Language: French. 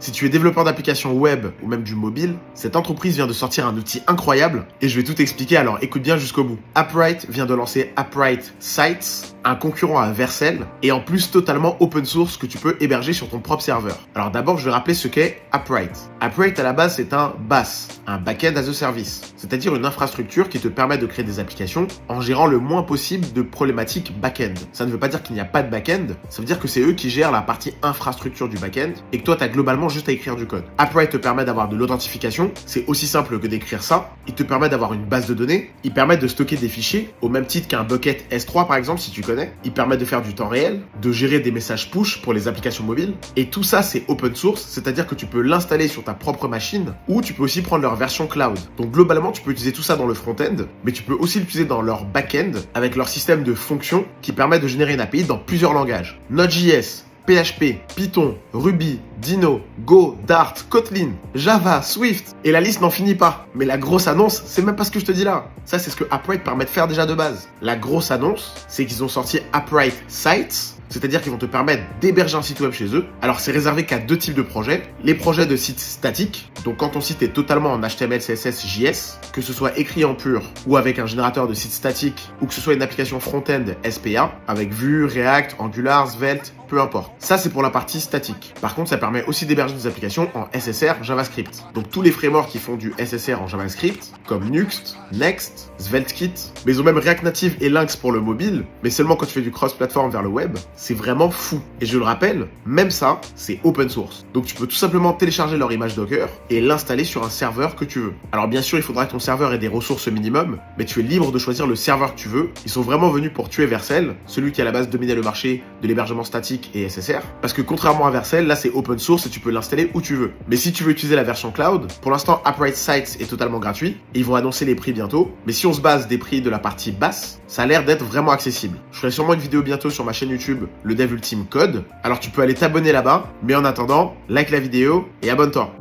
Si tu es développeur d'applications web ou même du mobile, cette entreprise vient de sortir un outil incroyable et je vais tout expliquer, alors écoute bien jusqu'au bout. Appright vient de lancer Appright Sites, un concurrent à Vercel et en plus totalement open source que tu peux héberger sur ton propre serveur. Alors d'abord, je vais rappeler ce qu'est Appright. Appright à la base, c'est un BaaS, un Backend as a Service, c'est-à-dire une infrastructure qui te permet de créer des applications en gérant le moins possible de problématiques back-end. Ça ne veut pas dire qu'il n'y a pas de back-end, ça veut dire que c'est eux qui gèrent la partie infrastructure du back-end et que toi, tu as globalement juste à écrire du code. Appright te permet d'avoir de l'authentification, c'est aussi simple que d'écrire ça. Il te permet d'avoir une base de données, il permet de stocker des fichiers, au même titre qu'un bucket S3 par exemple, si tu connais. Il permet de faire du temps réel, de gérer des messages push pour les applications mobiles. Et tout ça, c'est open source, c'est-à-dire que tu peux l'installer sur ta propre machine ou tu peux aussi prendre leur version cloud. Donc globalement, tu peux utiliser tout ça dans le front-end, mais tu peux aussi l'utiliser dans leur back-end avec leur système de fonctions qui permet de générer une API dans plusieurs langages. Node.js, PHP, Python, Ruby, Dino, Go, Dart, Kotlin, Java, Swift, et la liste n'en finit pas. Mais la grosse annonce, c'est même pas ce que je te dis là. Ça, c'est ce que Appright permet de faire déjà de base. La grosse annonce, c'est qu'ils ont sorti Appright Sites, c'est-à-dire qu'ils vont te permettre d'héberger un site web chez eux. Alors, c'est réservé qu'à deux types de projets. Les projets de sites statiques, donc quand ton site est totalement en HTML, CSS, JS, que ce soit écrit en pur ou avec un générateur de site statique, ou que ce soit une application front-end SPA, avec Vue, React, Angular, Svelte, peu importe. Ça, c'est pour la partie statique. Par contre, ça permet aussi d'héberger des applications en SSR JavaScript. Donc, tous les frameworks qui font du SSR en JavaScript, comme Nuxt, Next, SvelteKit, mais ils ont même React Native et Lynx pour le mobile, mais seulement quand tu fais du cross-platform vers le web, c'est vraiment fou. Et je le rappelle, même ça, c'est open source. Donc, tu peux tout simplement télécharger leur image Docker et l'installer sur un serveur que tu veux. Alors, bien sûr, il faudra que ton serveur ait des ressources minimum, mais tu es libre de choisir le serveur que tu veux. Ils sont vraiment venus pour tuer Vercel, celui qui à la base dominait le marché de l'hébergement statique et SSR, parce que contrairement à Vercel, là c'est open source et tu peux l'installer où tu veux. Mais si tu veux utiliser la version cloud, pour l'instant Appright Sites est totalement gratuit et ils vont annoncer les prix bientôt. Mais si on se base des prix de la partie basse, ça a l'air d'être vraiment accessible. Je ferai sûrement une vidéo bientôt sur ma chaîne YouTube, le Dev Ultime Code. Alors tu peux aller t'abonner là-bas, mais en attendant, like la vidéo et abonne-toi.